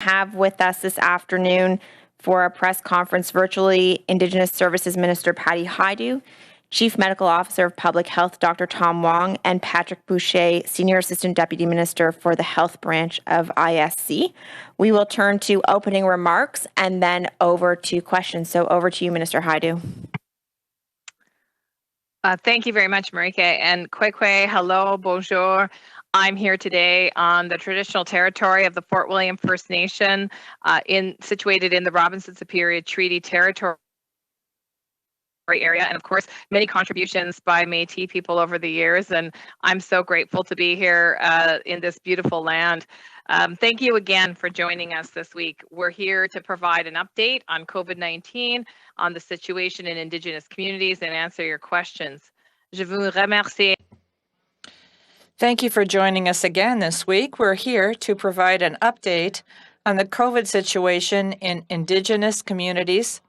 Have with us this afternoon for a press conference virtually Indigenous Services Minister Patty Hajdu, Chief Medical Officer of Public Health Dr. Tom Wong, and Patrick Boucher, Senior Assistant Deputy Minister for the Health Branch of ISC. We will turn to opening remarks and then over to questions. So over to you, Minister Hajdu. Thank you very much, Marike. And Kwekwe, hello, bonjour. I'm here today on the traditional territory of the Fort William First Nation, situated in the Robinson Superior Treaty Territory area, and of course, many contributions by Métis people over the years. And I'm so grateful to be here in this beautiful land. Thank you again for joining us this week. We're here to provide an update on COVID-19, on the situation in Indigenous communities, and answer your questions. Je vous remercie. Thank you for joining us again this week. We're here to provide an update on the COVID situation in Indigenous communities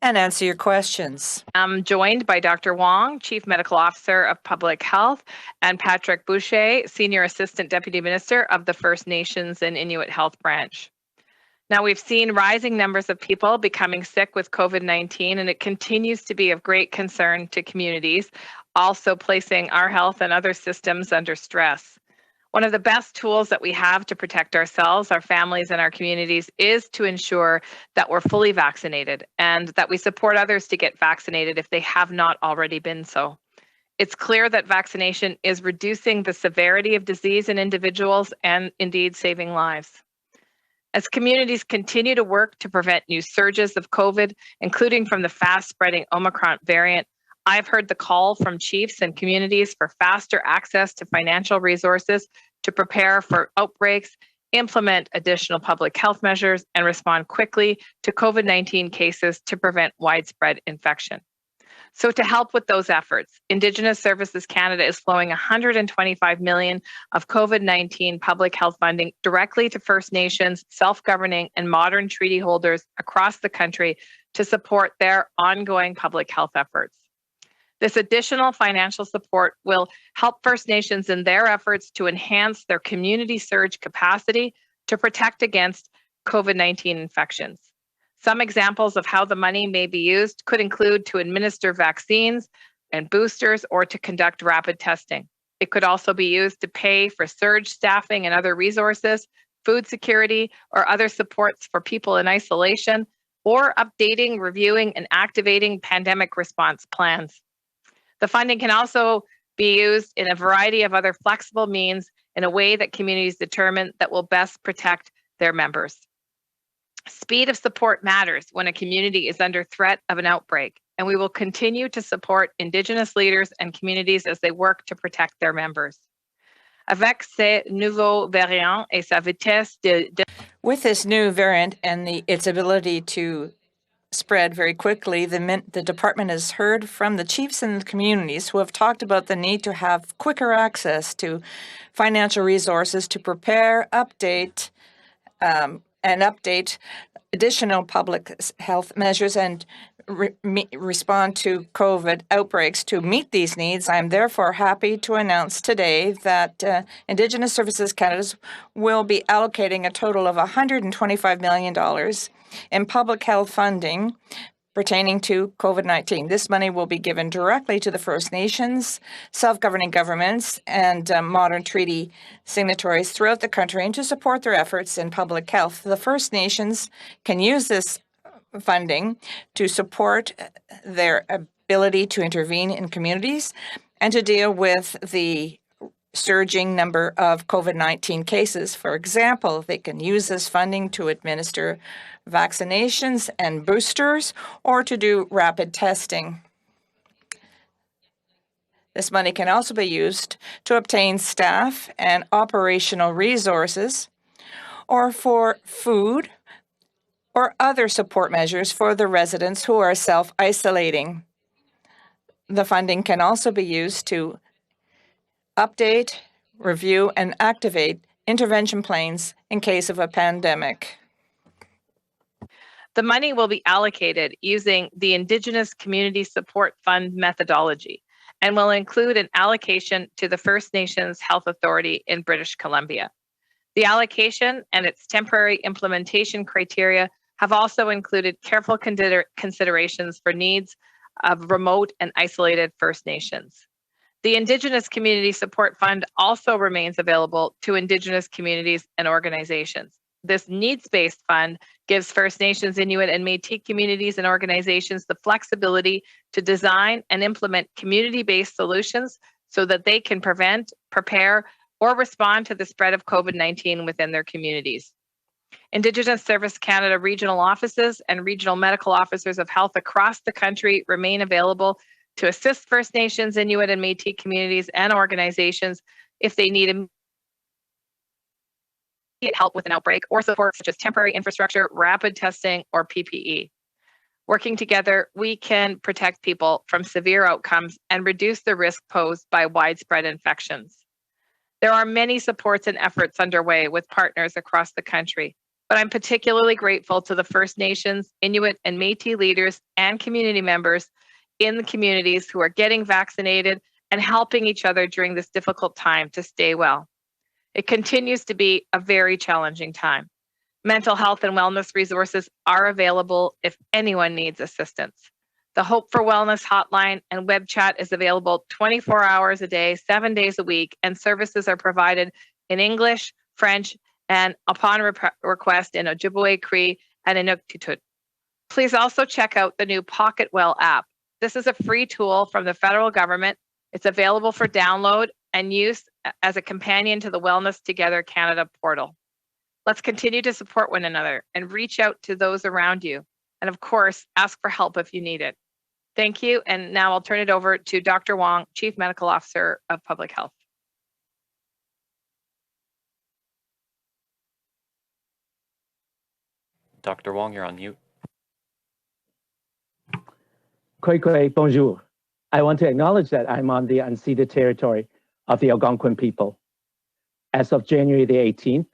and answer your questions. I'm joined by Dr. Wong, Chief Medical Officer of Public Health, and Patrick Boucher, Senior Assistant Deputy Minister of the First Nations and Inuit Health Branch. Now, we've seen rising numbers of people becoming sick with COVID-19, and it continues to be of great concern to communities, also placing our health and other systems under stress. One of the best tools that we have to protect ourselves, our families, and our communities is to ensure that we're fully vaccinated and that we support others to get vaccinated if they have not already been so. It's clear that vaccination is reducing the severity of disease in individuals and indeed saving lives. As communities continue to work to prevent new surges of COVID, including from the fast-spreading Omicron variant, I've heard the call from chiefs and communities for faster access to financial resources to prepare for outbreaks, implement additional public health measures, and respond quickly to COVID-19 cases to prevent widespread infection. So to help with those efforts, Indigenous Services Canada is flowing $125 million of COVID-19 public health funding directly to First Nations, self-governing, and modern treaty holders across the country to support their ongoing public health efforts. This additional financial support will help First Nations in their efforts to enhance their community surge capacity to protect against COVID-19 infections. Some examples of how the money may be used could include to administer vaccines and boosters or to conduct rapid testing. It could also be used to pay for surge staffing and other resources, food security, or other supports for people in isolation, or updating, reviewing, and activating pandemic response plans. The funding can also be used in a variety of other flexible means in a way that communities determine that will best protect their members. Speed of support matters when a community is under threat of an outbreak, and we will continue to support Indigenous leaders and communities as they work to protect their members. Avec ces nouveaux variants et sa vitesse de... With this new variant and its ability to spread very quickly, the department has heard from the chiefs and the communities who have talked about the need to have quicker access to financial resources to prepare, update additional public health measures and respond to COVID outbreaks. To meet these needs, I'm therefore happy to announce today that Indigenous Services Canada will be allocating a total of $125 million in public health funding pertaining to COVID-19. This money will be given directly to the First Nations, self-governing governments, and modern treaty signatories throughout the country and to support their efforts in public health. The First Nations can use this funding to support their ability to intervene in communities and to deal with the surging number of COVID-19 cases. For example, they can use this funding to administer vaccinations and boosters or to do rapid testing. This money can also be used to obtain staff and operational resources or for food or other support measures for the residents who are self-isolating. The funding can also be used to update, review, and activate intervention plans in case of a pandemic. The money will be allocated using the Indigenous Community Support Fund methodology and will include an allocation to the First Nations Health Authority in British Columbia. The allocation and its temporary implementation criteria have also included careful considerations for needs of remote and isolated First Nations. The Indigenous Community Support Fund also remains available to Indigenous communities and organizations. This needs-based fund gives First Nations, Inuit, and Métis communities and organizations the flexibility to design and implement community-based solutions so that they can prevent, prepare, or respond to the spread of COVID-19 within their communities. Indigenous Service Canada regional offices and regional medical officers of health across the country remain available to assist First Nations, Inuit, and Métis communities and organizations if they need immediate help with an outbreak or support such as temporary infrastructure, rapid testing, or PPE. Working together, we can protect people from severe outcomes and reduce the risk posed by widespread infections. There are many supports and efforts underway with partners across the country, but I'm particularly grateful to the First Nations, Inuit, and Métis leaders and community members in the communities who are getting vaccinated and helping each other during this difficult time to stay well. It continues to be a very challenging time. Mental health and wellness resources are available if anyone needs assistance. The Hope for Wellness hotline and web chat is available 24 hours a day, 7 days a week, and services are provided in English, French, and upon request in Ojibwe, Cree, and Inuktitut. Please also check out the new Pocket Well app. This is a free tool from the federal government. It's available for download and use as a companion to the Wellness Together Canada portal. Let's continue to support one another and reach out to those around you. And of course, ask for help if you need it. Thank you. And now I'll turn it over to Dr. Wong, Chief Medical Officer of Public Health. Dr. Wong, you're on mute. Bonjour. I want to acknowledge that I'm on the unceded territory of the Algonquin people. As of January the 18th,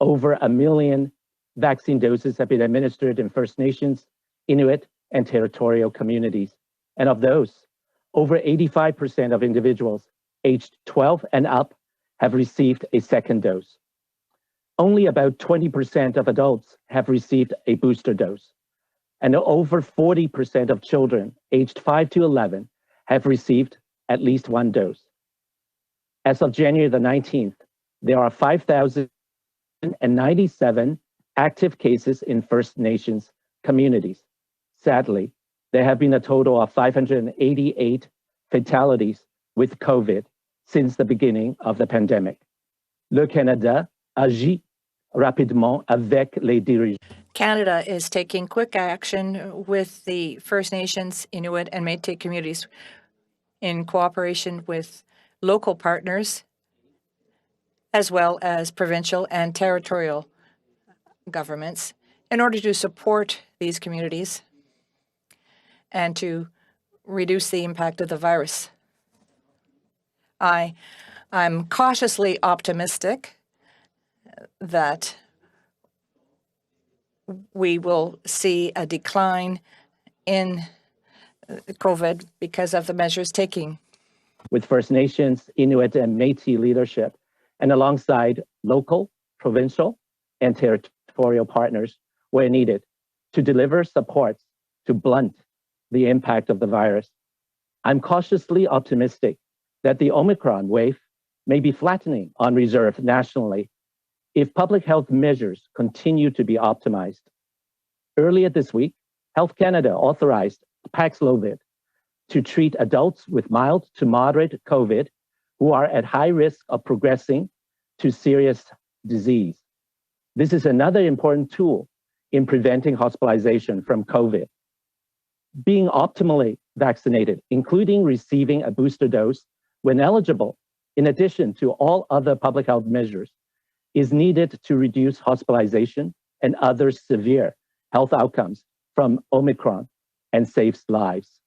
over 1 million vaccine doses have been administered in First Nations, Inuit, and territorial communities. And of those, over 85% of individuals aged 12 and up have received a second dose. Only about 20% of adults have received a booster dose. And over 40% of children aged 5 to 11 have received at least one dose. As of January the 19th, there are 5,097 active cases in First Nations communities. Sadly, there have been a total of 588 fatalities with COVID since the beginning of the pandemic. Le Canada agit rapidement avec les dirigeants. Canada is taking quick action with the First Nations, Inuit, and Métis communities in cooperation with local partners, as well as provincial and territorial governments, in order to support these communities and to reduce the impact of the virus. I'm cautiously optimistic that we will see a decline in COVID because of the measures taken. With First Nations, Inuit, and Métis leadership, and alongside local, provincial, and territorial partners where needed to deliver supports to blunt the impact of the virus. I'm cautiously optimistic that the Omicron wave may be flattening on reserve nationally if public health measures continue to be optimized. Earlier this week, Health Canada authorized Paxlovid to treat adults with mild to moderate COVID who are at high risk of progressing to serious disease. This is another important tool in preventing hospitalization from COVID. Being optimally vaccinated, including receiving a booster dose when eligible, in addition to all other public health measures, is needed to reduce hospitalization and other severe health outcomes from Omicron and saves lives.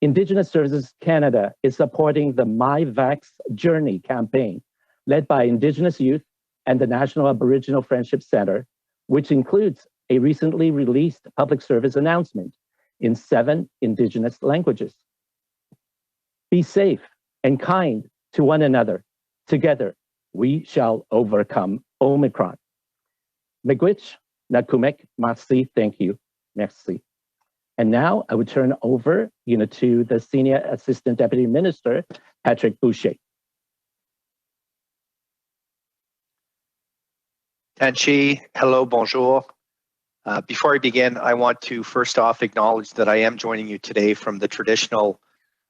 Indigenous Services Canada is supporting the My Vax Journey campaign led by Indigenous youth and the National Aboriginal Friendship Centre, which includes a recently released public service announcement in 7 Indigenous languages. Be safe and kind to one another. Together, we shall overcome Omicron. Miigwech, nakumek, merci, thank you, merci. And now I would turn over to the Senior Assistant Deputy Minister, Patrick Boucher. Tanchi, hello, bonjour. Before I begin, I want to first off acknowledge that I am joining you today from the traditional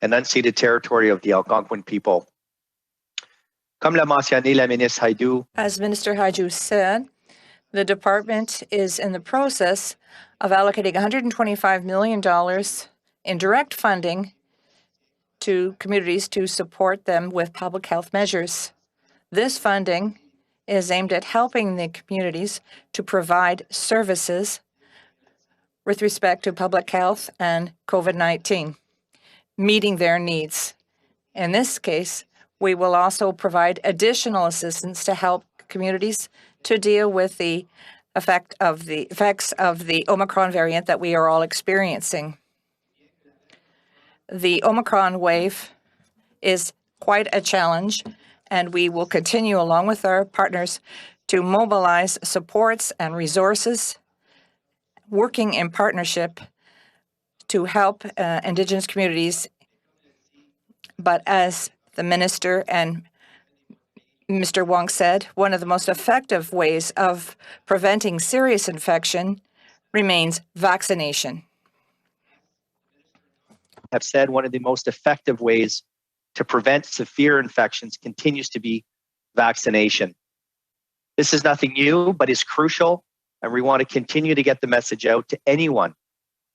and unceded territory of the Algonquin people. Comme l'a mentionné la ministre Hajdu, As Minister Hajdu said, the department is in the process of allocating $125 million in direct funding to communities to support them with public health measures. This funding is aimed at helping the communities to provide services with respect to public health and COVID-19, meeting their needs. In this case, we will also provide additional assistance to help communities to deal with the effects of the Omicron variant that we are all experiencing. The Omicron wave is quite a challenge, and we will continue along with our partners to mobilize supports and resources, working in partnership to help Indigenous communities. But as the Minister and Mr. Wong said, one of the most effective ways of preventing serious infection remains vaccination. have said one of the most effective ways to prevent severe infections continues to be vaccination. This is nothing new, but is crucial, and we want to continue to get the message out to anyone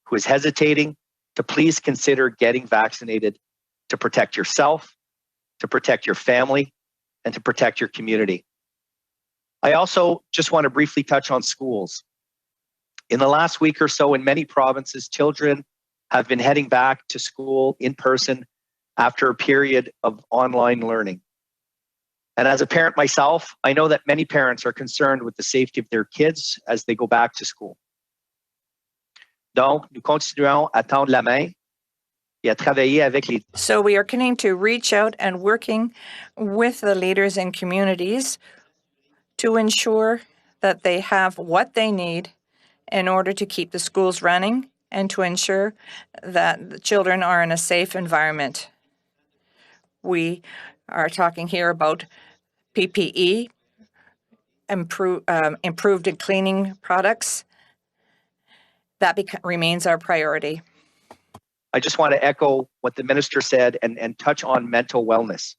who is hesitating to please consider getting vaccinated to protect yourself, to protect your family, and to protect your community. I also just want to briefly touch on schools. In the last week or so, in many provinces, children have been heading back to school in person after a period of online learning. And as a parent myself, I know that many parents are concerned with the safety of their kids as they go back to school. Donc, nous continuons à tendre la main et à travailler avec les... So we are continuing to reach out and working with the leaders in communities to ensure that they have what they need in order to keep the schools running and to ensure that the children are in a safe environment. We are talking here about PPE, improved and cleaning products. That remains our priority. I just want to echo what the minister said and touch on mental wellness.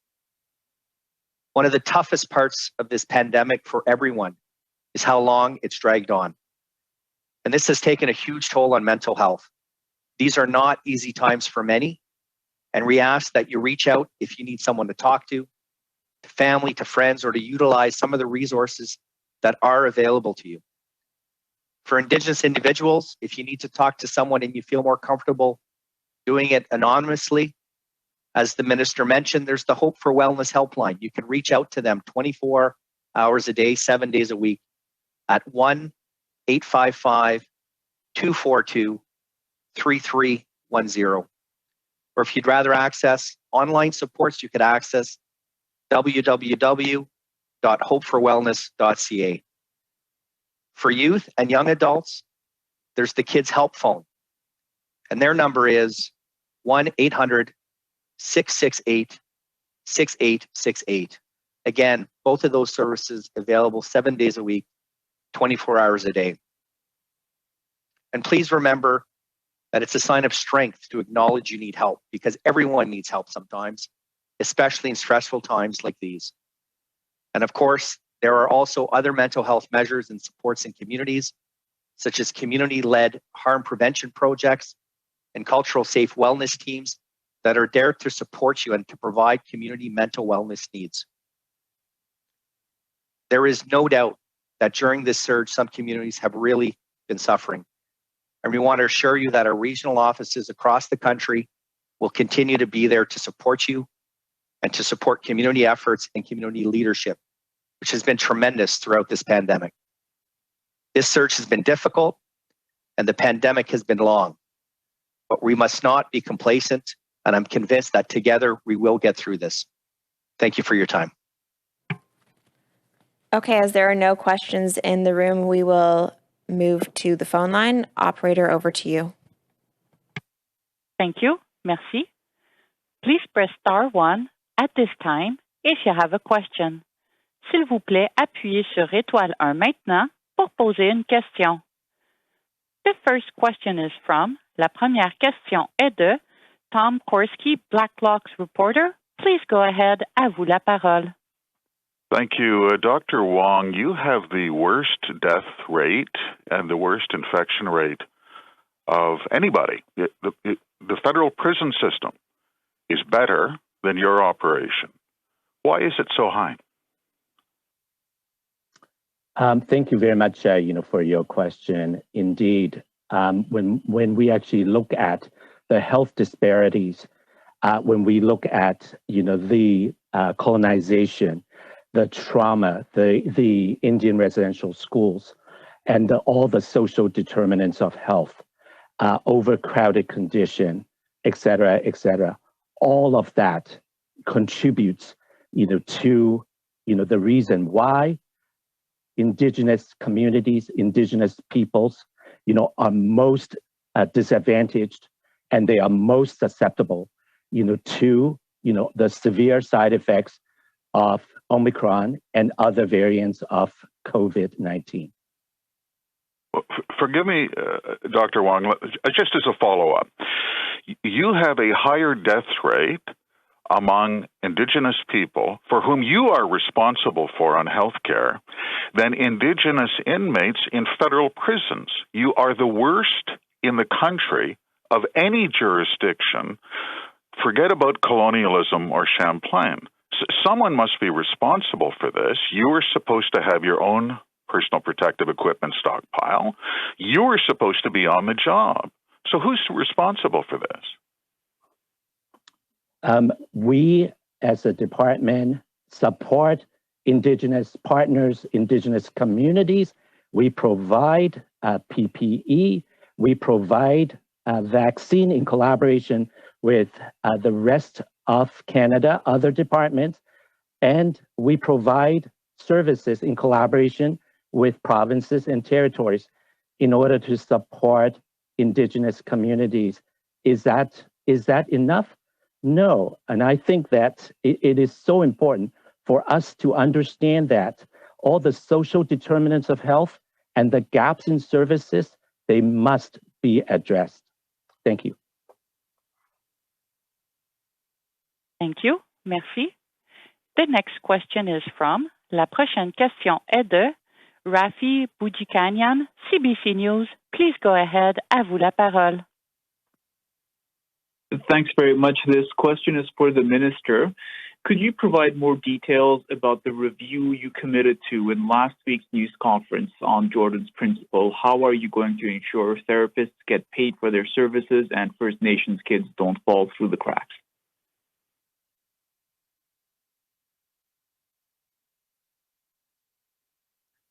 One of the toughest parts of this pandemic for everyone is how long it's dragged on. And this has taken a huge toll on mental health. These are not easy times for many, and we ask that you reach out if you need someone to talk to family, to friends, or to utilize some of the resources that are available to you. For Indigenous individuals, if you need to talk to someone and you feel more comfortable doing it anonymously, as the minister mentioned, there's the Hope for Wellness helpline. You can reach out to them 24 hours a day, 7 days a week at 1-855-242-3310. Or if you'd rather access online supports, you could access www.hopeforwellness.ca. For youth and young adults, there's the Kids Help Phone, and their number is 1-800-668-6868. Again, both of those services available 7 days a week, 24 hours a day. And please remember that it's a sign of strength to acknowledge you need help, because everyone needs help sometimes, especially in stressful times like these. And of course, there are also other mental health measures and supports in communities, such as community-led harm prevention projects and cultural safe wellness teams that are there to support you and to provide community mental wellness needs. There is no doubt that during this surge, some communities have really been suffering. And we want to assure you that our regional offices across the country will continue to be there to support you and to support community efforts and community leadership, which has been tremendous throughout this pandemic. This surge has been difficult and the pandemic has been long, but we must not be complacent, and I'm convinced that together we will get through this. Thank you for your time. Okay, as there are no questions in the room, we will move to the phone line. Operator, over to you. Thank you. Merci. Please press star 1 at this time if you have a question. S'il vous plaît, appuyez sur étoile 1 maintenant pour poser une question. The first question is from, la première question est de Tom Korski, Blacklock's reporter. Please go ahead, à vous la parole. Thank you. Dr. Wong, you have the worst death rate and the worst infection rate of anybody. The federal prison system is better than your operation. Why is it so high? Thank you very much, for your question. Indeed, when we actually look at the health disparities, when we look at, the colonization, the trauma, the Indian residential schools, and all the social determinants of health, overcrowded condition, et cetera, all of that contributes, to, the reason why Indigenous communities, Indigenous peoples, are most disadvantaged, and they are most susceptible, to, the severe side effects of Omicron and other variants of COVID-19. Forgive me, Dr. Wong, just as a follow-up. You have a higher death rate among Indigenous people for whom you are responsible for on healthcare than Indigenous inmates in federal prisons. You are the worst in the country of any jurisdiction. Forget about colonialism or Champlain. Someone must be responsible for this. You are supposed to have your own personal protective equipment stockpile. You are supposed to be on the job. So who's responsible for this? We, as a department, support Indigenous partners, Indigenous communities. We provide PPE. We provide vaccine in collaboration with the rest of Canada, other departments, and we provide services in collaboration with provinces and territories in order to support Indigenous communities. Is that enough? No, and I think that it is so important for us to understand that all the social determinants of health and the gaps in services, they must be addressed. Thank you. Thank you. Merci. The next question is from, la prochaine question est de Rafi Boudjikanian, CBC News. Please go ahead, à vous la parole. Thanks very much. This question is for the minister. Could you provide more details about the review you committed to in last week's news conference on Jordan's Principle? How are you going to ensure therapists get paid for their services and First Nations kids don't fall through the cracks?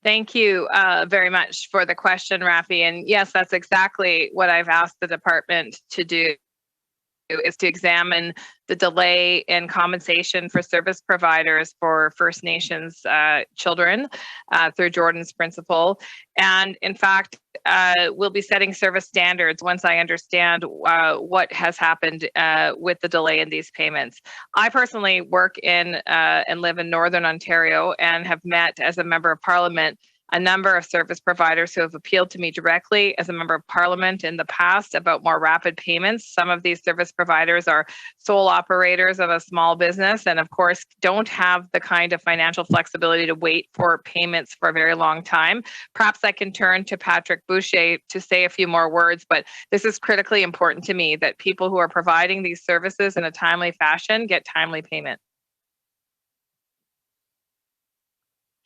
Thank you very much for the question, Rafi. And yes, that's exactly what I've asked the department to do, is to examine the delay in compensation for service providers for First Nations children through Jordan's Principle. And in fact, we'll be setting service standards once I understand what has happened with the delay in these payments. I personally work in and live in Northern Ontario and have met as a member of Parliament a number of service providers who have appealed to me directly as a member of Parliament in the past about more rapid payments. Some of these service providers are sole operators of a small business and, of course, don't have the kind of financial flexibility to wait for payments for a very long time. Perhaps I can turn to Patrick Boucher to say a few more words, but this is critically important to me that people who are providing these services in a timely fashion get timely payment.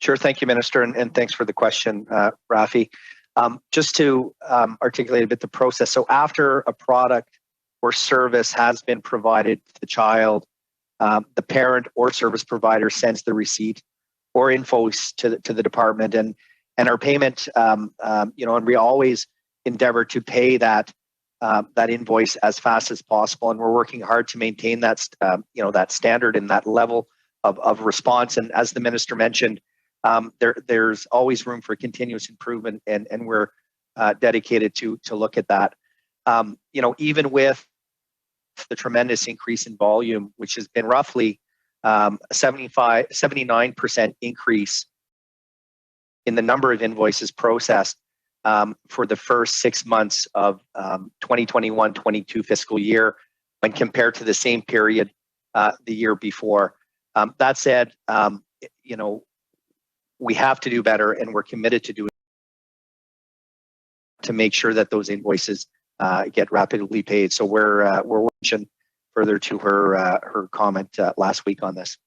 Sure. Thank you, Minister, and thanks for the question, Rafi. Just to articulate a bit the process. So after a product or service has been provided to the child, the parent or service provider sends the receipt or invoice to the department, and our payment, and we always endeavor to pay that invoice as fast as possible, and we're working hard to maintain that that standard and that level of response. And as the minister mentioned, there's always room for continuous improvement, and we're dedicated to look at that. Even with the tremendous increase in volume, which has been roughly 79% increase in the number of invoices processed for the first 6 months of 2021-22 fiscal year when compared to the same period the year before. That said, we have to do better, and we're committed to do it to make sure that those invoices get rapidly paid. So we're watching further to her comment last week on this.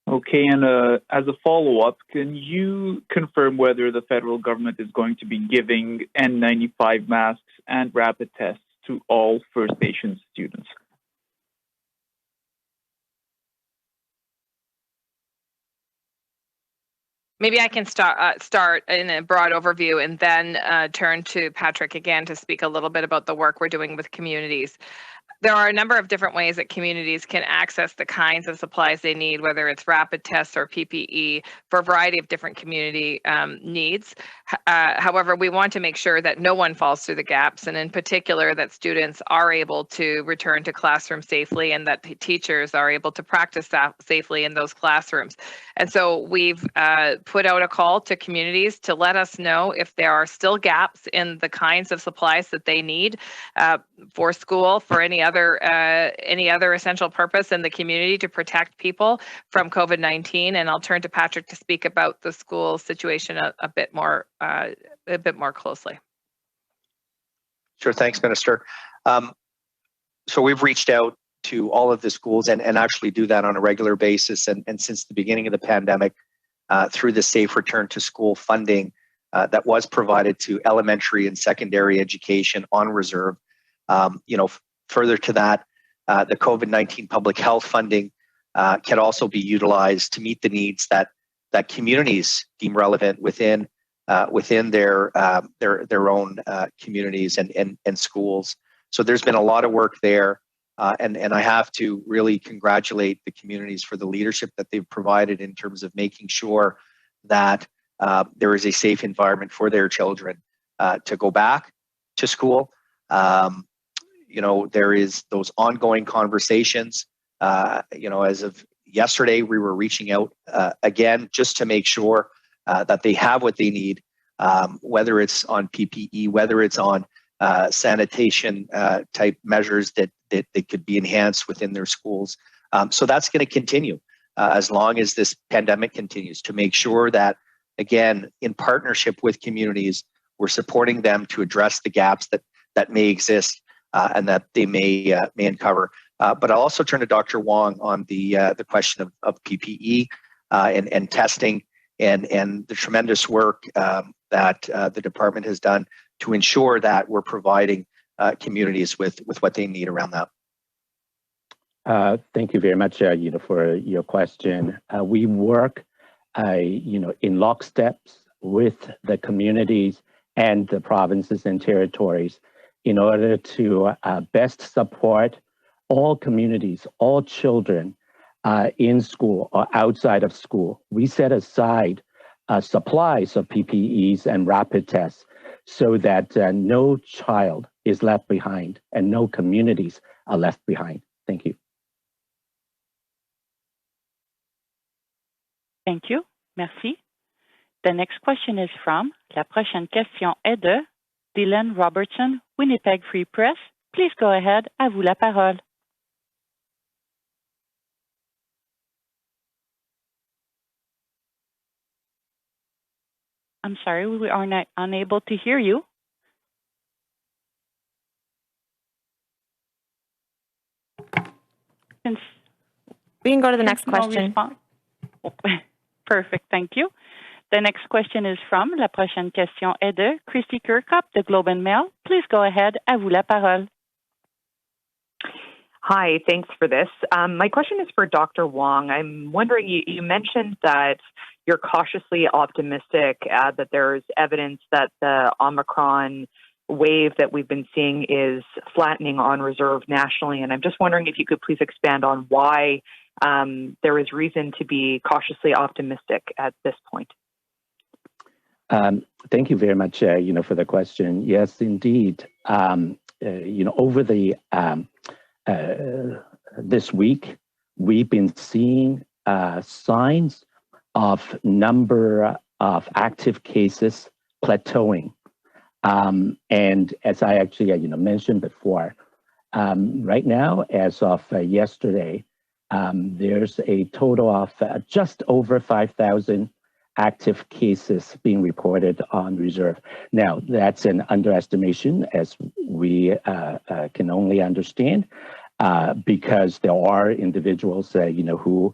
Okay, and as a follow-up, can you confirm whether the federal government is going to be giving N95 masks and rapid tests to all First Nations students? Maybe I can start in a broad overview and then turn to Patrick again to speak a little bit about the work we're doing with communities. There are a number of different ways that communities can access the kinds of supplies they need, whether it's rapid tests or PPE, for a variety of different community needs. However, we want to make sure that no one falls through the gaps, and in particular that students are able to return to classrooms safely and that teachers are able to practice that safely in those classrooms. And so we've put out a call to communities to let us know if there are still gaps in the kinds of supplies that they need for school, for any other essential purpose in the community to protect people from COVID-19. And I'll turn to Patrick to speak about the school situation a bit more closely. Sure, thanks, Minister. So we've reached out to all of the schools and actually do that on a regular basis. And since the beginning of the pandemic, through the Safe Return to School funding that was provided to elementary and secondary education on reserve. Further to that, the COVID-19 public health funding can also be utilized to meet the needs that communities deem relevant within their own communities and schools. So there's been a lot of work there, and I have to really congratulate the communities for the leadership that they've provided in terms of making sure that there is a safe environment for their children to go back to school. There is those ongoing conversations. As of yesterday, we were reaching out again just to make sure that they have what they need, whether it's on PPE, whether it's on sanitation type measures that could be enhanced within their schools. So that's going to continue as long as this pandemic continues, to make sure that, again, in partnership with communities, we're supporting them to address the gaps that may exist and that they may uncover. But I'll also turn to Dr. Wong on the question of PPE and testing and the tremendous work that the department has done to ensure that we're providing communities with what they need around that. Thank you very much, for your question. We work, in locksteps with the communities and the provinces and territories in order to best support all communities, all children in school or outside of school. We set aside supplies of PPEs and rapid tests so that no child is left behind and no communities are left behind. Thank you. Thank you. Merci. The next question is from, la prochaine question est de Dylan Robertson, Winnipeg Free Press. Please go ahead. À vous la parole. I'm sorry, we are unable to hear you. We can go to the next question. Perfect, thank you. The next question is from, la prochaine question est de Christy Kirkup, de Globe and Mail. Please go ahead. À vous la parole. Hi, thanks for this. My question is for Dr. Wong. I'm wondering, you mentioned that you're cautiously optimistic that there's evidence that the Omicron wave that we've been seeing is flattening on reserve nationally. And I'm just wondering if you could please expand on why there is reason to be cautiously optimistic at this point? Thank you very much, for the question. Yes, indeed. Over the this week, we've been seeing signs of number of active cases plateauing. And as I actually, mentioned before, right now, as of yesterday, there's a total of just over 5,000 active cases being reported on reserve. Now, that's an underestimation, as we can only understand, because there are individuals, who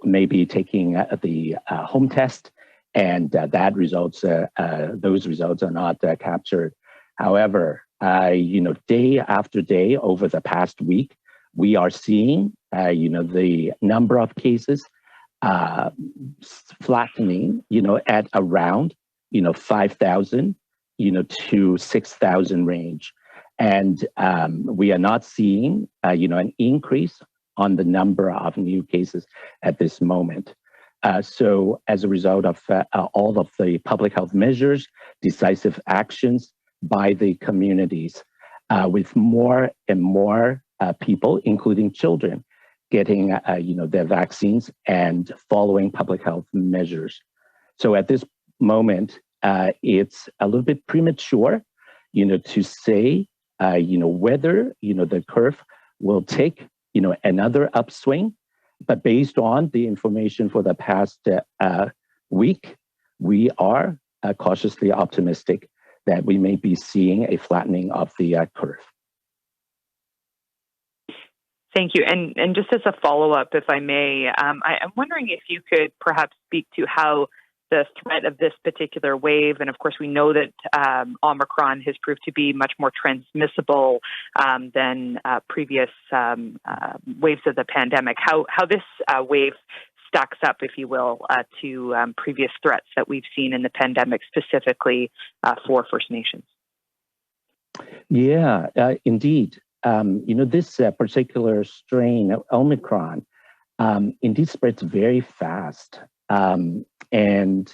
may be taking the home test, and those results are not captured. However, day after day over the past week, we are seeing, the number of cases flattening, at around, 5,000, to 6,000 range. And we are not seeing, an increase on the number of new cases at this moment. So as a result of all of the public health measures, decisive actions by the communities, with more and more people, including children, getting their vaccines and following public health measures. So at this moment, it's a little bit premature, to say, whether the curve will take another upswing. But based on the information for the past week, we are cautiously optimistic that we may be seeing a flattening of the curve. Thank you. And just as a follow-up, if I may, I'm wondering if you could perhaps speak to how the threat of this particular wave, and of course we know that Omicron has proved to be much more transmissible than previous waves of the pandemic, how this wave stacks up, if you will, to previous threats that we've seen in the pandemic, specifically for First Nations. Yeah, indeed. This particular strain, Omicron, indeed spreads very fast. And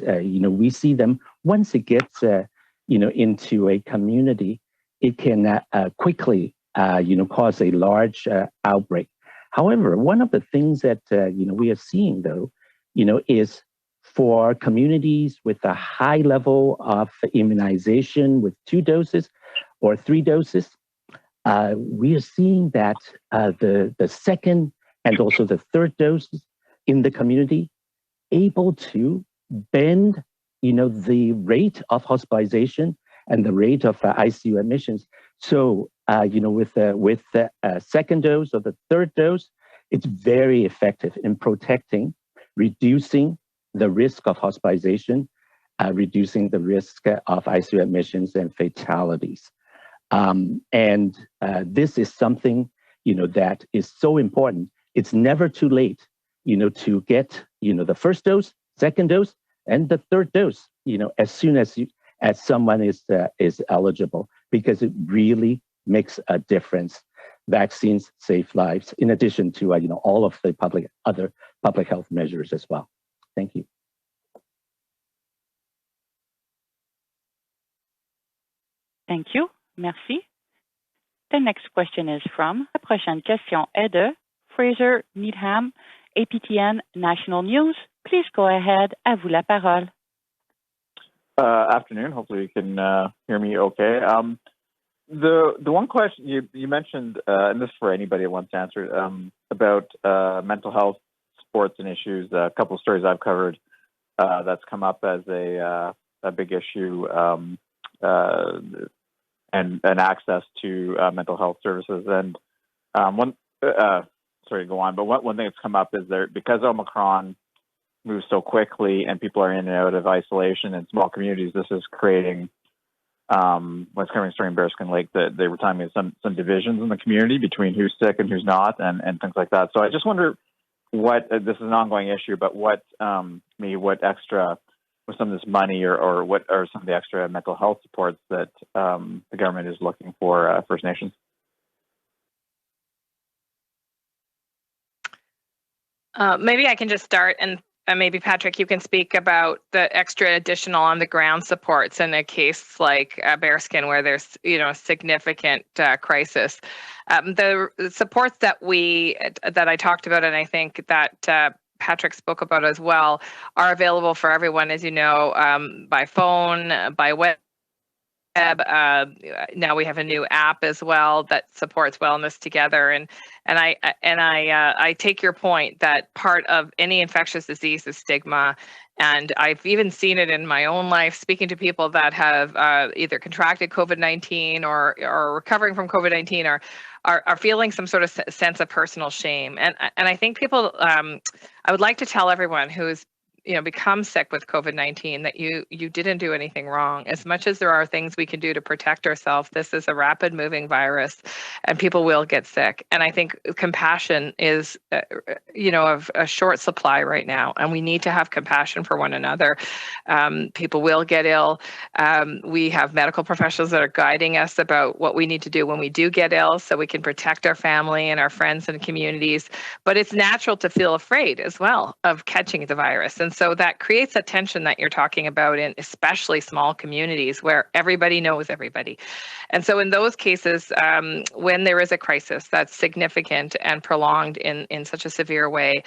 we see them once it gets, into a community, it can quickly, cause a large outbreak. However, one of the things that, we are seeing, though, is for communities with a high level of immunization with 2 doses or 3 doses, we are seeing that the second and also the third doses in the community able to bend, the rate of hospitalization and the rate of ICU admissions. So, with the second dose or the third dose, it's very effective in protecting, reducing the risk of hospitalization, reducing the risk of ICU admissions and fatalities. And this is something, that is so important. It's never too late, to get, the first dose, second dose, and the third dose, as soon as someone is eligible, because it really makes a difference. Vaccines save lives, in addition to, all of the other public health measures as well. Thank you. Thank you. Merci. The next question is from, la prochaine question est de Fraser Needham, APTN National News. Please go ahead. À vous la parole. Afternoon. Hopefully you can hear me okay. The one question you mentioned, and this is for anybody that wants to answer, about mental health, sports, and issues. A couple of stories I've covered that's come up as a big issue, and access to mental health services. And sorry to go on, but one thing that's come up is because Omicron moves so quickly and people are in and out of isolation in small communities, this is creating what's coming story in Bearskin Lake, that they were telling me some divisions in the community between who's sick and who's not, and things like that. So I just wonder what this is an ongoing issue, but what extra with some of this money or what are some of the extra mental health supports that the government is looking for First Nations? Maybe I can just start, and maybe Patrick, you can speak about the extra additional on the ground supports in a case like Bearskin, where there's a significant crisis. The supports that I talked about, and I think that Patrick spoke about as well, are available for everyone, as you know, by phone, by web. Now we have a new app as well that supports Wellness Together, and I take your point that part of any infectious disease is stigma, and I've even seen it in my own life, speaking to people that have either contracted COVID-19 or recovering from COVID-19 or are feeling some sort of sense of personal shame, and I think people. I would like to tell everyone who's become sick with COVID-19 that you didn't do anything wrong. As much as there are things we can do to protect ourselves, this is a rapid moving virus and people will get sick. And I think compassion is, of a short supply right now, and we need to have compassion for one another. People will get ill. We have medical professionals that are guiding us about what we need to do when we do get ill so we can protect our family and our friends and communities. But it's natural to feel afraid as well of catching the virus. And so that creates a tension that you're talking about in especially small communities where everybody knows everybody. And so in those cases, when there is a crisis that's significant and prolonged in such a severe way,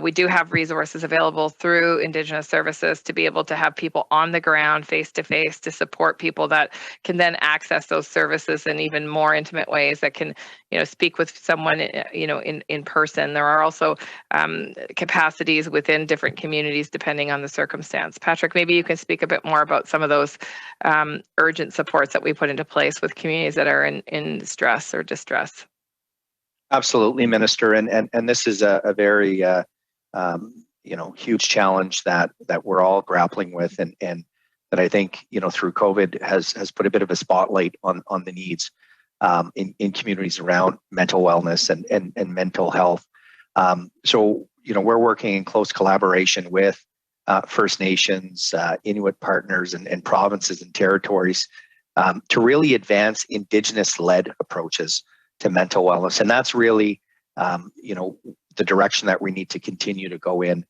we do have resources available through Indigenous services to be able to have people on the ground face-to-face to support people that can then access those services in even more intimate ways, that can speak with someone in person. There are also capacities within different communities depending on the circumstance. Patrick, maybe you can speak a bit more about some of those urgent supports that we put into place with communities that are in stress or distress. Absolutely, Minister, and this is a very huge challenge that we're all grappling with, and that I think through COVID has put a bit of a spotlight on the needs in communities around mental wellness and mental health. So we're working in close collaboration with First Nations, Inuit partners, and provinces and territories to really advance Indigenous-led approaches to mental wellness, and that's really the direction that we need to continue to go in.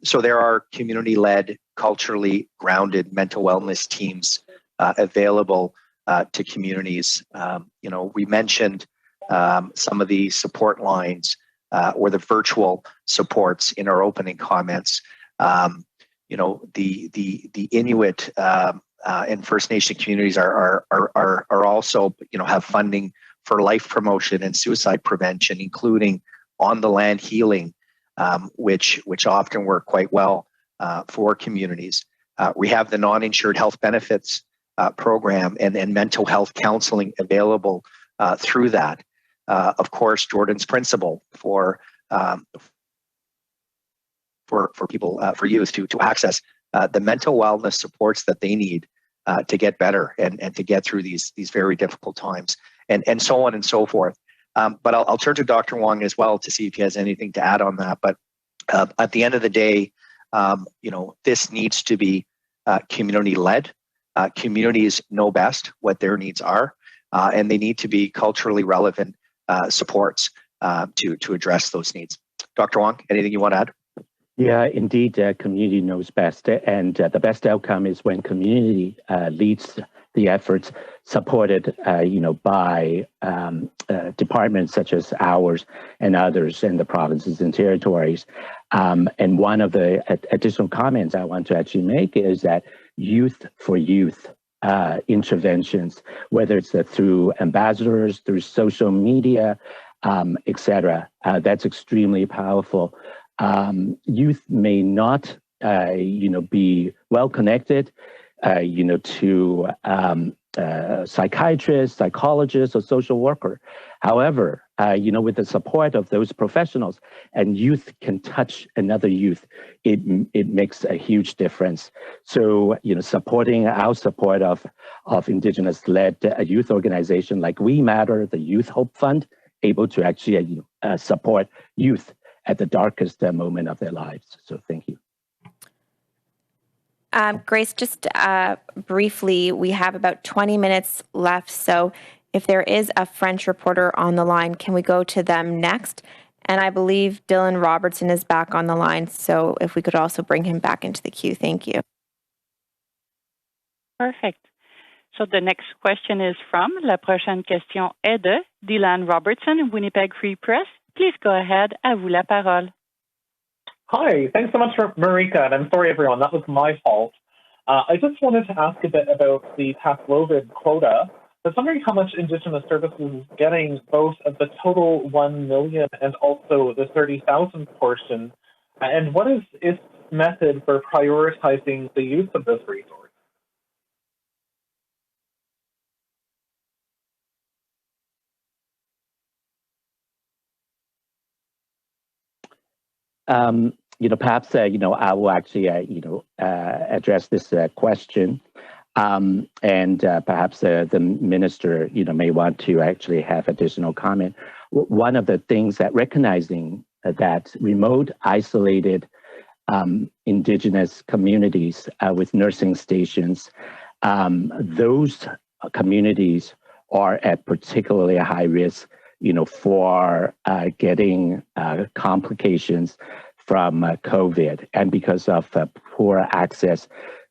So there are community-led, culturally grounded mental wellness teams available to communities. We mentioned some of the support lines or the virtual supports in our opening comments. The Inuit and First Nation communities are also have funding for life promotion and suicide prevention, including on the land healing, which often work quite well for communities. We have the non-insured health benefits program and mental health counseling available through that. Of course, Jordan's principle for people, for youth to access the mental wellness supports that they need to get better and to get through these very difficult times, and so on and so forth. But I'll turn to Dr. Wong as well to see if he has anything to add on that. But at the end of the day, this needs to be community-led. Communities know best what their needs are, and they need to be culturally relevant supports to address those needs. Dr. Wong, anything you want to add? Yeah, indeed, community knows best, and the best outcome is when community leads the efforts, supported, by departments such as ours and others in the provinces and territories. And one of the additional comments I want to actually make is that youth for youth interventions, whether it's through ambassadors, through social media, etc., that's extremely powerful. Youth may not, be well connected, to psychiatrists, psychologists, or social worker. However, with the support of those professionals, and youth can touch another youth, it makes a huge difference. So, supporting our support of Indigenous-led youth organization like We Matter, the Youth Hope Fund, able to actually support youth at the darkest moment of their lives. So thank you. Grace, just briefly, we have about 20 minutes left. So if there is a French reporter on the line, can we go to them next? And I believe Dylan Robertson is back on the line, so if we could also bring him back into the queue, thank you. Perfect. So the next question is from La prochaine question est de Dylan Robertson, Winnipeg Free Press. Please go ahead. À vous la parole. Hi, thanks so much, Marika, and I'm sorry, everyone, that was my fault. I just wanted to ask a bit about the Paxlovid quota. I was wondering how much Indigenous Services is getting both of the total 1 million and also the 30,000 portion, and what is its method for prioritizing the use of this resource? Perhaps, I will actually, address this question. And perhaps the minister, may want to actually have additional comment. One of the things that recognizing that remote, isolated Indigenous communities with nursing stations, those communities are at particularly high risk, for getting complications from COVID, and because of poor access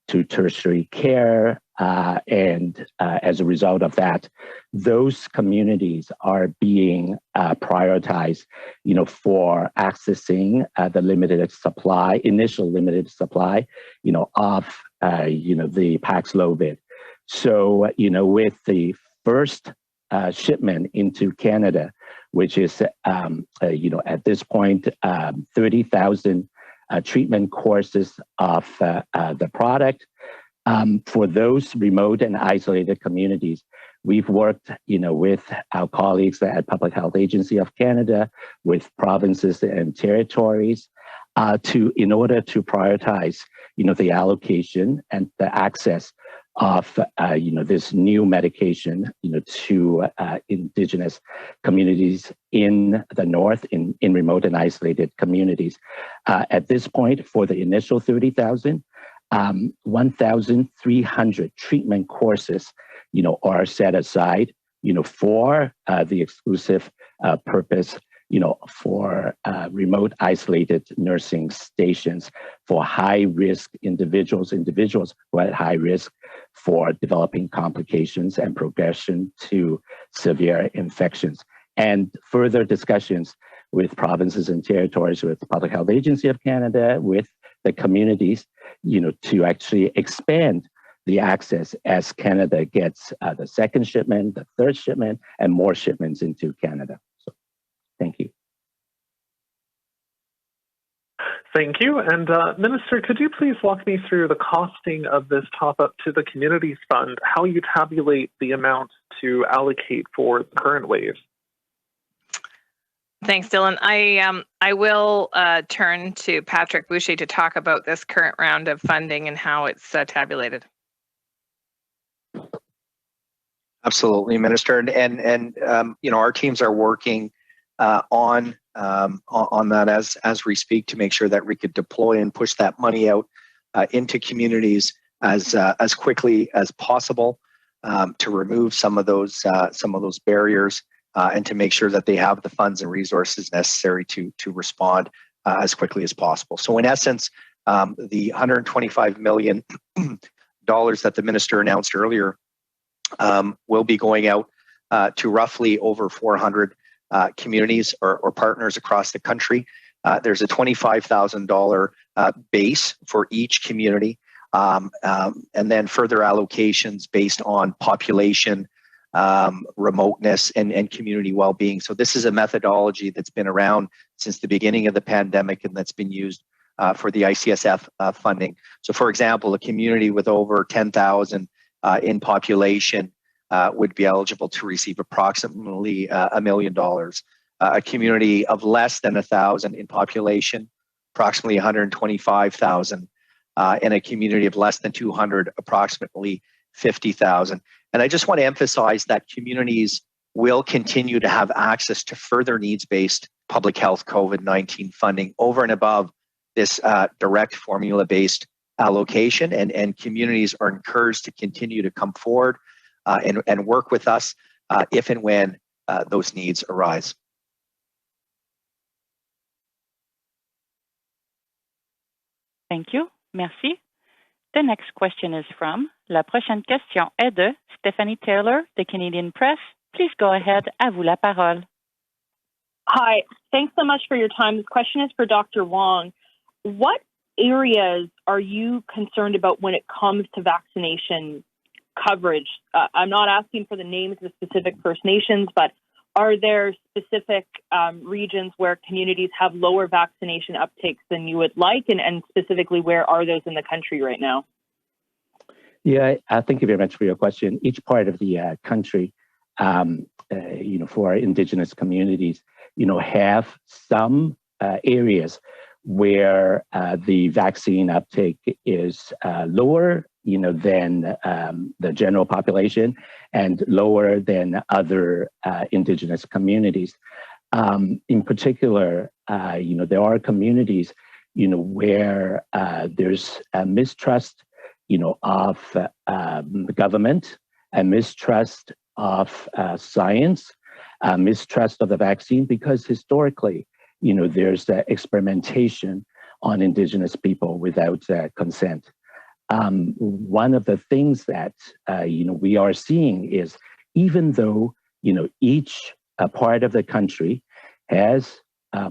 to tertiary care, and as a result of that, those communities are being prioritized, for accessing the initial limited supply, of the Paxlovid. So, with the first shipment into Canada, which is, at this point, 30,000 treatment courses of the product. For those remote and isolated communities, we've worked, with our colleagues at Public Health Agency of Canada, with provinces and territories, in order to prioritize, the allocation and the access of this new medication to Indigenous communities in the north, in remote and isolated communities. At this point, for the initial 30,000, 1,300 treatment courses are set aside for the exclusive purpose for remote isolated nursing stations for high-risk individuals who are at high risk for developing complications and progression to severe infections. And further discussions with provinces and territories, with the Public Health Agency of Canada, with the communities, to actually expand the access as Canada gets the second shipment, the third shipment, and more shipments into Canada. Thank you. Thank you. And Minister, could you please walk me through the costing of this top-up to the Communities Fund, how you tabulate the amount to allocate for the current wave? Thanks, Dylan. I will turn to Patrick Boucher to talk about this current round of funding and how it's tabulated. Absolutely, Minister. And our teams are working on that as we speak to make sure that we could deploy and push that money out into communities as quickly as possible, to remove some of those barriers and to make sure that they have the funds and resources necessary to respond as quickly as possible. So in essence, the $125 million that the minister announced earlier will be going out to roughly over 400 communities or partners across the country. There's a $25,000 base for each community, and then further allocations based on population, remoteness, and community well-being. So this is a methodology that's been around since the beginning of the pandemic and that's been used for the ICSF funding. So for example, a community with over 10,000 in population would be eligible to receive approximately $1 million. A community of less than 1,000 in population, approximately 125,000, and a community of less than 200, approximately 50,000. And I just want to emphasize that communities will continue to have access to further needs-based public health COVID-19 funding over and above this direct formula-based allocation, and communities are encouraged to continue to come forward and work with us if and when those needs arise. Thank you. Merci. The next question is from, la prochaine question est de Stephanie Taylor, the Canadian Press. Please go ahead. À vous la parole. Hi. Thanks so much for your time. This question is for Dr. Wong. What areas are you concerned about when it comes to vaccination coverage? I'm not asking for the names of the specific First Nations, but are there specific regions where communities have lower vaccination uptakes than you would like? And specifically, where are those in the country right now? Yeah, thank you very much for your question. Each part of the country, for our Indigenous communities, have some areas where the vaccine uptake is lower, than the general population and lower than other Indigenous communities. In particular, there are communities, where there's a mistrust, of the government, a mistrust of science, a mistrust of the vaccine, because historically, there's experimentation on Indigenous people without consent. One of the things that we are seeing is, even though each part of the country has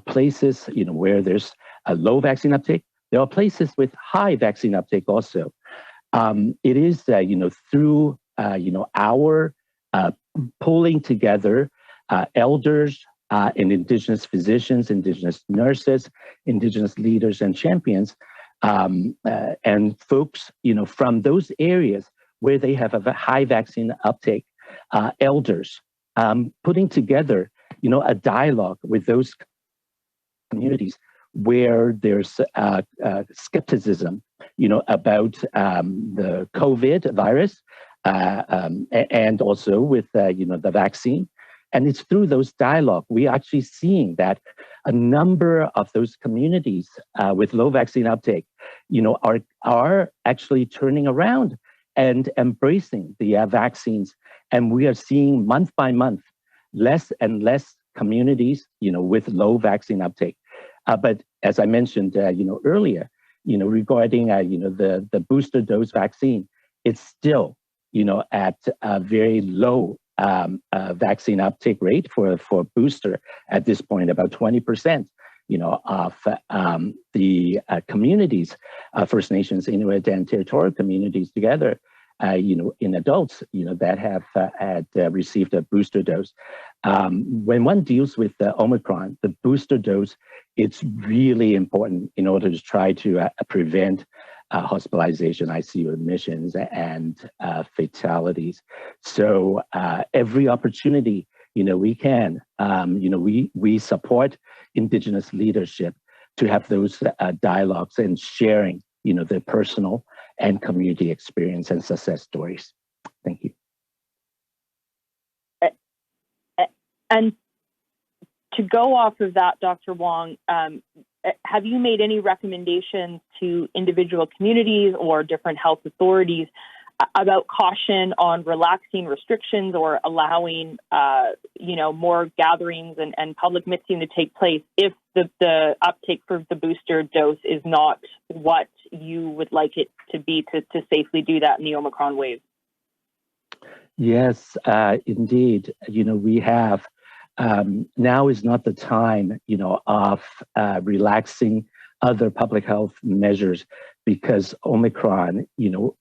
places where there's a low vaccine uptake, there are places with high vaccine uptake also. It is through our pulling together elders and Indigenous physicians, Indigenous nurses, Indigenous leaders and champions, and folks, from those areas where they have a high vaccine uptake, elders, putting together, a dialogue with those communities where there's skepticism, about the COVID virus, and also with, the vaccine. And it's through those dialogue, we're actually seeing that a number of those communities with low vaccine uptake, are actually turning around and embracing the vaccines. And we are seeing month by month, less and less communities, with low vaccine uptake. But as I mentioned, earlier, regarding, the booster dose vaccine, it's still, at a very low vaccine uptake rate for booster at this point, about 20%, of the communities, First Nations, Inuit and territorial communities together, in adults, that have had received a booster dose. When one deals with the Omicron, the booster dose, it's really important in order to try to prevent hospitalization, ICU admissions, and fatalities. So every opportunity, we can, we support Indigenous leadership to have those dialogues and sharing, their personal and community experience and success stories. Thank you. And to go off of that, Dr. Wong, have you made any recommendations to individual communities or different health authorities about caution on relaxing restrictions or allowing, more gatherings and public mixing to take place if the uptake for the booster dose is not what you would like it to be to safely do that in the Omicron wave? Yes, indeed. We have. Now is not the time, of relaxing other public health measures, because Omicron,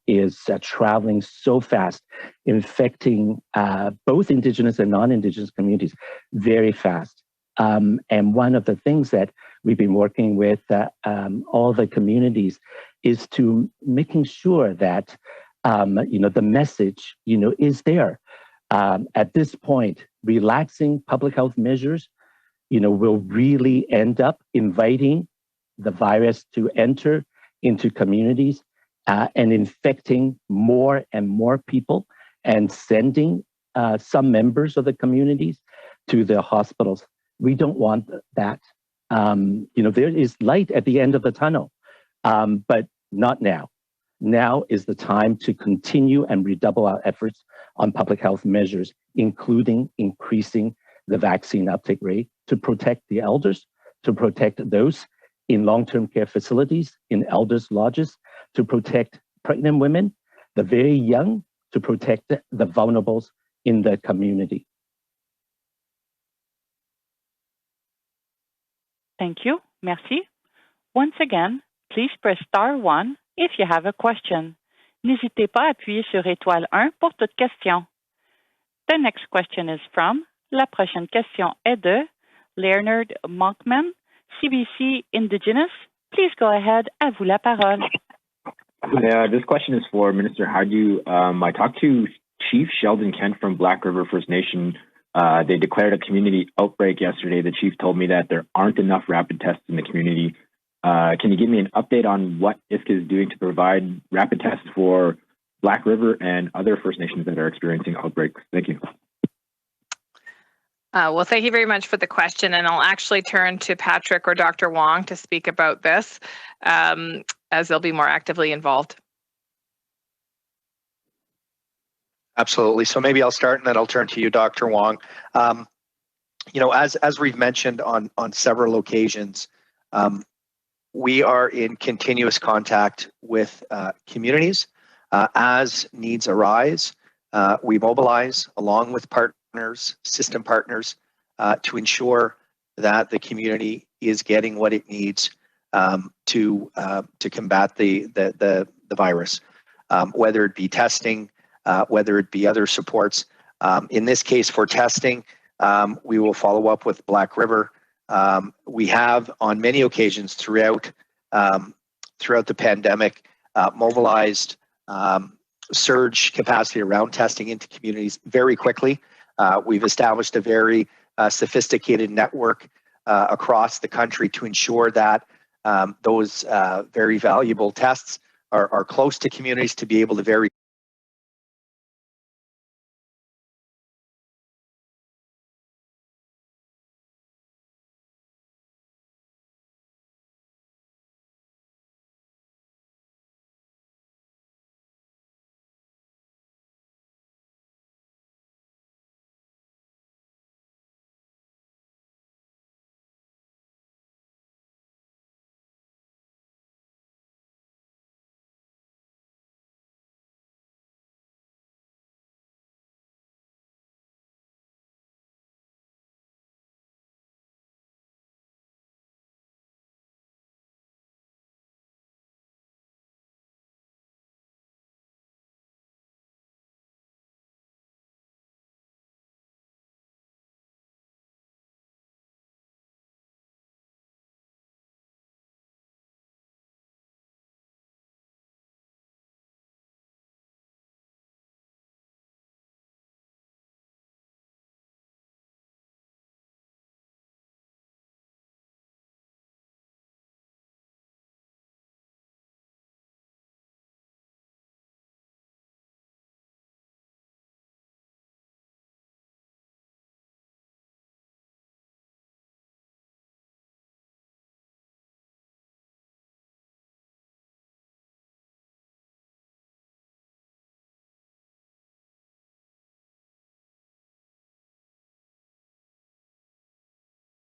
is traveling so fast, infecting both Indigenous and non-Indigenous communities very fast. And one of the things that we've been working with all the communities is to making sure that, the message, is there. At this point, relaxing public health measures, will really end up inviting the virus to enter into communities and infecting more and more people and sending some members of the communities to the hospitals. We don't want that. There is light at the end of the tunnel, but not now. Now is the time to continue and redouble our efforts on public health measures, including increasing the vaccine uptake rate to protect the elders, to protect those in long-term care facilities, in elders' lodges to protect pregnant women, the very young, to protect the vulnerables in the community. Thank you. Merci. Once again, please press star 1 if you have a question. N'hésitez pas à appuyer sur étoile 1 pour toute question. The next question is from, la prochaine question est de Leonard Monkman, CBC Indigenous. Please go ahead, à vous la parole. This question is for Minister Hajdu. I talked to Chief Sheldon Kent from Black River First Nation. They declared a community outbreak yesterday. The chief told me that there aren't enough rapid tests in the community. Can you give me an update on what ISK is doing to provide rapid tests for Black River and other First Nations that are experiencing outbreaks? Thank you. Well, thank you very much for the question, and I'll actually turn to Patrick or Dr. Wong to speak about this, as they'll be more actively involved. Absolutely. So maybe I'll start and then I'll turn to you, Dr. Wong. As we've mentioned on several occasions, we are in continuous contact with communities. As needs arise, we mobilize along with partners, system partners, to ensure that the community is getting what it needs to combat the virus, whether it be testing, whether it be other supports. In this case, for testing, we will follow up with Black River. We have, on many occasions throughout the pandemic, mobilized surge capacity around testing into communities very quickly. We've established a very sophisticated network across the country to ensure that those very valuable tests are close to communities to be able to very